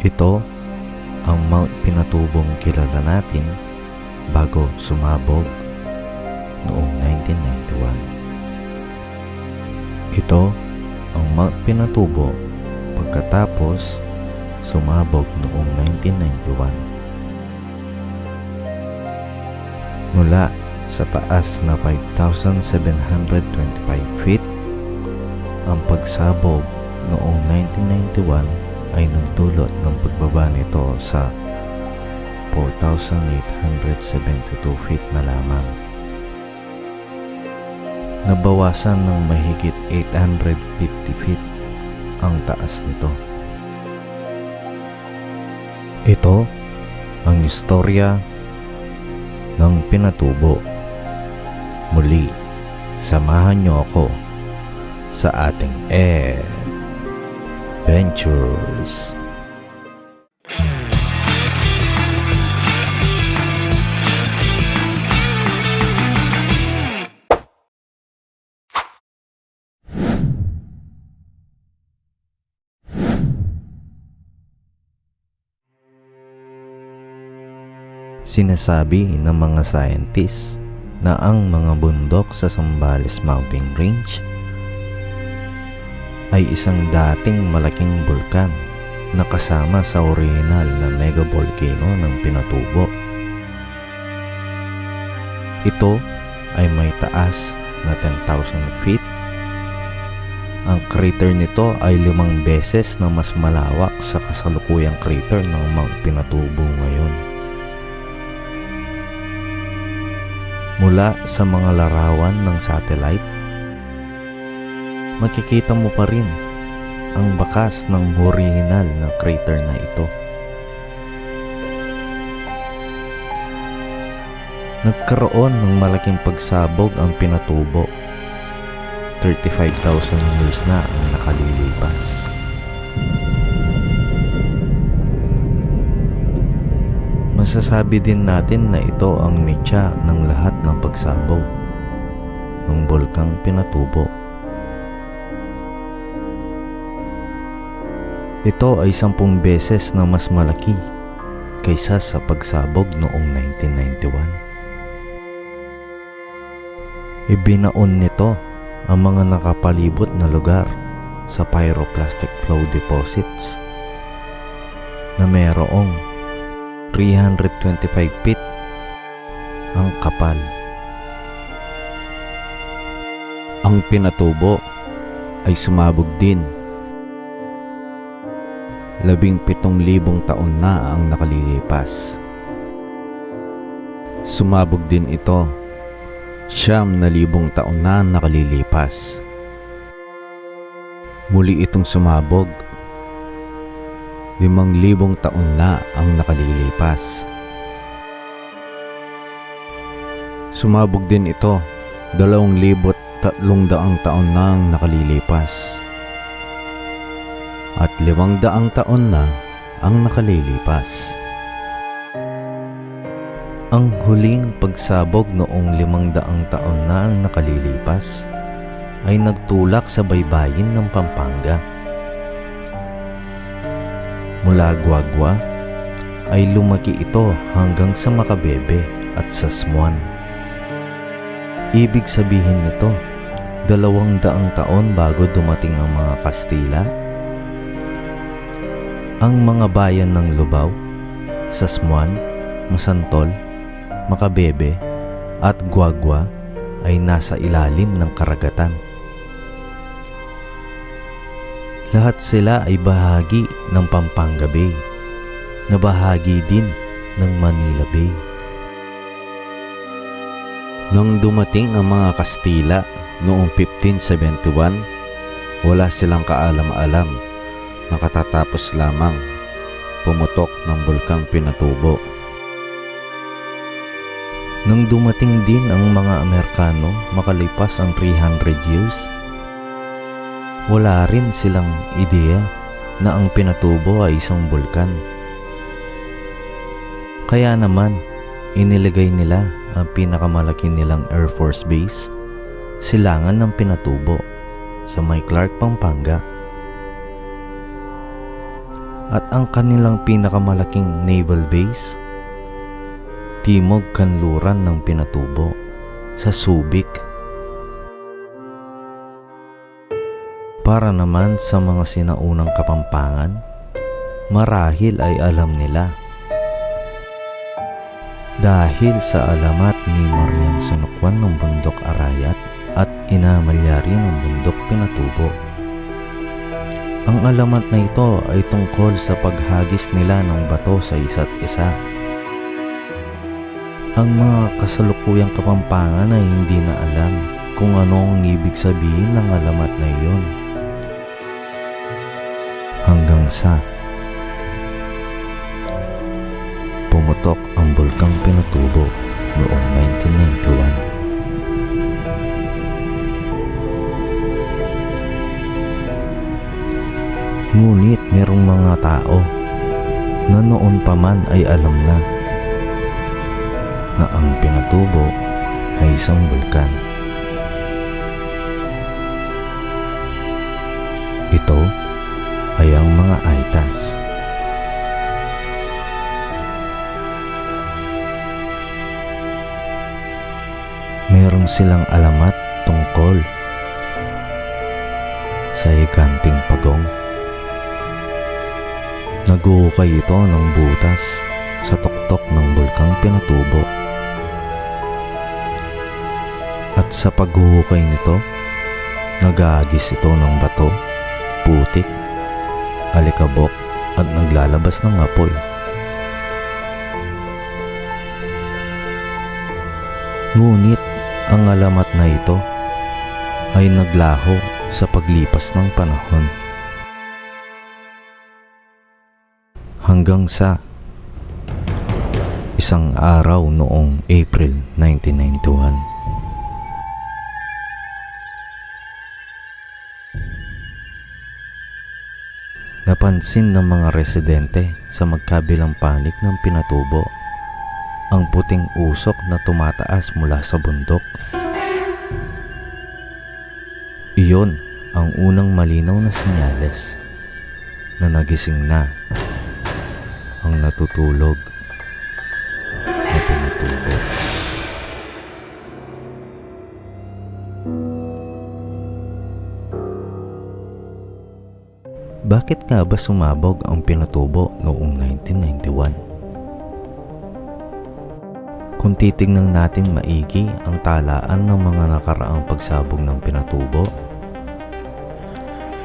Ito ang Mount Pinatubong kilala natin bago sumabog noong 1991. Ito ang Mount Pinatubo pagkatapos sumabog noong 1991. Mula sa taas na 5,725 feet, ang pagsabog noong 1991 ay nagdulot ng pagbaba nito sa 4,872 feet na lamang. Nabawasan ng mahigit 850 feet ang taas nito. Ito ang istorya ng Pinatubo. Muli, samahan niyo ako sa ating adventures. Sinasabi ng mga scientists na ang mga bundok sa Zambales Mountain Range ay isang dating malaking bulkan na kasama sa orihinal na megavolcano ng Pinatubo. Ito ay may taas na 10,000 feet. Ang crater nito ay 5 beses na mas malawak sa kasalukuyang crater ng Mount Pinatubo ngayon. Mula sa mga larawan ng satellite, makikita mo pa rin ang bakas ng orihinal na crater na ito. Nagkaroon ng malaking pagsabog ang Pinatubo. 35,000 years na ang nakalilipas. Masasabi din natin na ito ang mitya ng lahat ng pagsabog ng bulkang Pinatubo. Ito ay 10 beses na mas malaki kaysa sa pagsabog noong 1991. Ibinaon nito ang mga nakapalibot na lugar sa pyroclastic flow deposits na mayroong 325 feet ang kapal. Ang Pinatubo ay sumabog din. 17,000 taon na ang nakalilipas. Sumabog din ito 9,000 taon na ang nakalilipas. Muli itong sumabog 5,000 taon na ang nakalilipas. Sumabog din ito 2,300 taon na ang nakalilipas. At 500 taon na ang nakalilipas. Ang huling pagsabog noong 500 taon na ang nakalilipas ay nagtulak sa baybayin ng Pampanga. Mula Guagua ay lumaki ito hanggang sa Macabebe at Sasmuan. Ibig sabihin nito, 200 taon bago dumating ang mga Kastila. Ang mga bayan ng Lubao, Sasmuan, Masantol, Macabebe at Guagua ay nasa ilalim ng karagatan. Lahat sila ay bahagi ng Pampanga Bay, na bahagi din ng Manila Bay. Nang dumating ang mga Kastila noong 1571, wala silang kaalam-alam na katatapos lamang pumutok ng bulkang Pinatubo. Nang dumating din ang mga Amerikano makalipas ang 300 years, wala rin silang ideya na ang Pinatubo ay isang bulkan. Kaya naman, inilagay nila ang pinakamalaki nilang Air Force Base, silangan ng Pinatubo, sa may Clark, Pampanga. At ang kanilang pinakamalaking naval base, timog kanluran ng Pinatubo sa Subic. Para naman sa mga sinaunang Kapampangan, marahil ay alam nila. Dahil sa alamat ni Marian Sunukwan ng Bundok Arayat at Ina Malyari ng Bundok Pinatubo. Ang alamat na ito ay tungkol sa paghagis nila ng bato sa isa't isa. Ang mga kasalukuyang Kapampangan ay hindi na alam kung ano ang ibig sabihin ng alamat na iyon. Hanggang sa pumutok ang Bulkang Pinatubo noong 1991. Ngunit merong mga tao na noon pa man ay alam na ang Pinatubo ay isang bulkan. Ito ay ang mga Aitas. Meron silang alamat tungkol sa higanting pagong. Naguhukay ito ng butas sa tuktok ng Bulkang Pinatubo. At sa paghuhukay nito, nag-aagis ito ng bato, putik, alikabok at naglalabas ng apoy. Ngunit ang alamat na ito ay naglaho sa paglipas ng panahon. Hanggang sa isang araw noong April 1991. Napansin ng mga residente sa magkabilang panig ng Pinatubo ang puting usok na tumataas mula sa bundok. Iyon ang unang malinaw na senyales na nagising na ang natutulog na Pinatubo. Bakit nga ba sumabog ang Pinatubo noong 1991? Kung titingnan natin maigi ang talaan ng mga nakaraang pagsabog ng Pinatubo,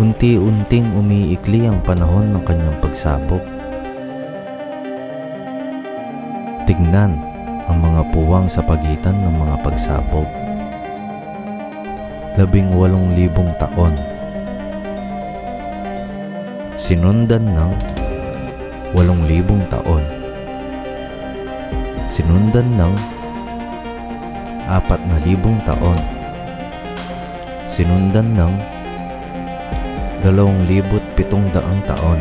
unti-unting umiikli ang panahon ng kanyang pagsabog. Tignan ang mga puwang sa pagitan ng mga pagsabog. 18,000 taon. Sinundan ng 8,000 taon. Sinundan ng 4,000 taon. Sinundan ng 2,700 taon.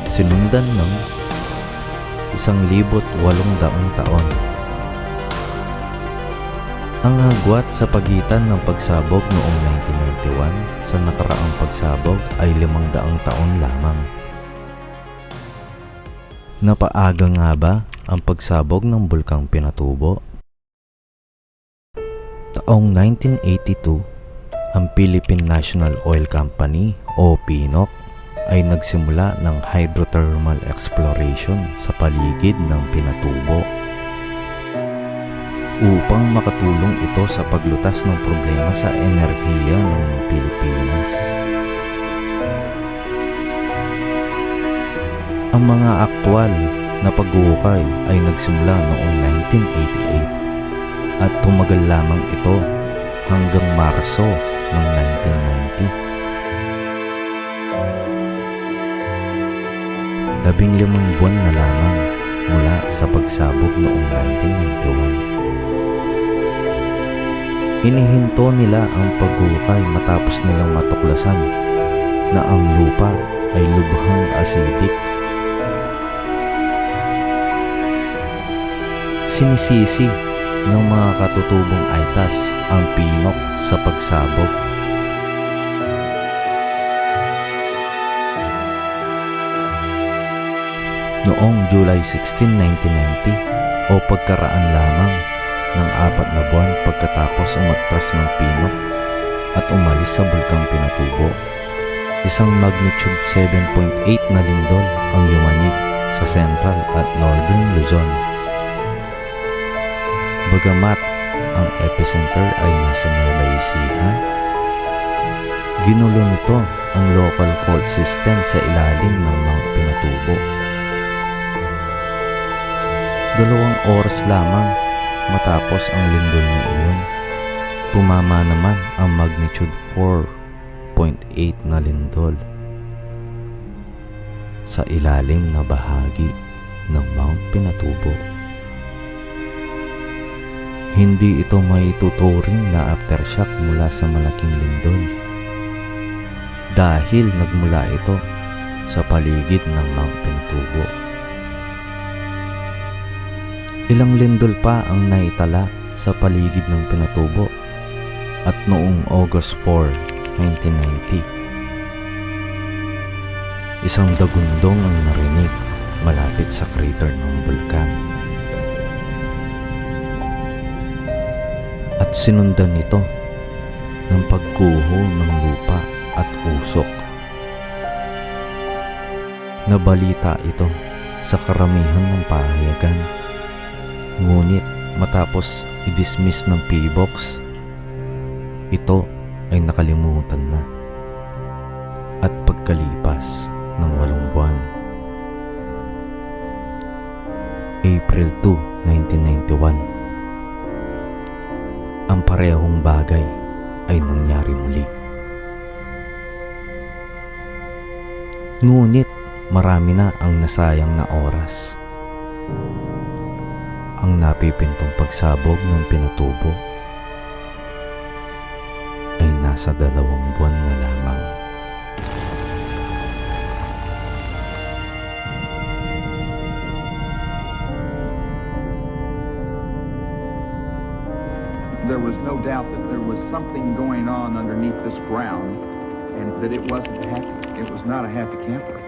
Sinundan ng 1,800 taon. Ang agwat sa pagitan ng pagsabog noong 1991 sa nakaraang pagsabog ay 500 taon lamang. Napaaga nga ba ang pagsabog ng Bulkang Pinatubo? Taong 1982, ang Philippine National Oil Company o PNOC ay nagsimula ng hydrothermal exploration sa paligid ng Pinatubo upang makatulong ito sa paglutas ng problema sa enerhiya ng Pilipinas. Ang mga aktwal na paghuhukay ay nagsimula noong 1988 at tumagal lamang ito hanggang Marso ng 1990. 15 buwan na lamang mula sa pagsabog noong 1991. Inihinto nila ang paghuhukay matapos nilang matuklasan na ang lupa ay lubhang acidic. Sinisisi ng mga katutubong Aitas ang PNOC sa pagsabog. Noong July 16, 1990 o pagkaraan lamang ng 4 na buwan pagkatapos umatras ng Pinok at umalis sa Bulkang Pinatubo, isang magnitude 7.8 na lindol ang yumanig sa Central at Northern Luzon. Bagamat ang epicenter ay nasa Nueva Ecija, ginulo nito ang local fault system sa ilalim ng Mount Pinatubo. 2 oras lamang matapos ang lindol na iyon, tumama naman ang magnitude 4.8 na lindol sa ilalim na bahagi ng Mount Pinatubo. Hindi ito maituturing na aftershock mula sa malaking lindol dahil nagmula ito sa paligid ng Mount Pinatubo. Ilang lindol pa ang naitala sa paligid ng Pinatubo at noong August 4, 1990, isang dagundong ang narinig malapit sa crater ng bulkan. At sinundan ito ng pagguho ng lupa at usok. Nabalita ito sa karamihan ng pahayagan. Ngunit matapos i-dismiss ng PBOX, ito ay nakalimutan na. At pagkalipas ng 8 buwan, April 2, 1991, ang parehong bagay ay nangyari muli. Ngunit marami na ang nasayang na oras. Ang napipintong pagsabog ng Pinatubo ay nasa 2 buwan na lamang. There was no doubt that there was something going on underneath this ground and that it wasn't happy. It was not a happy camper.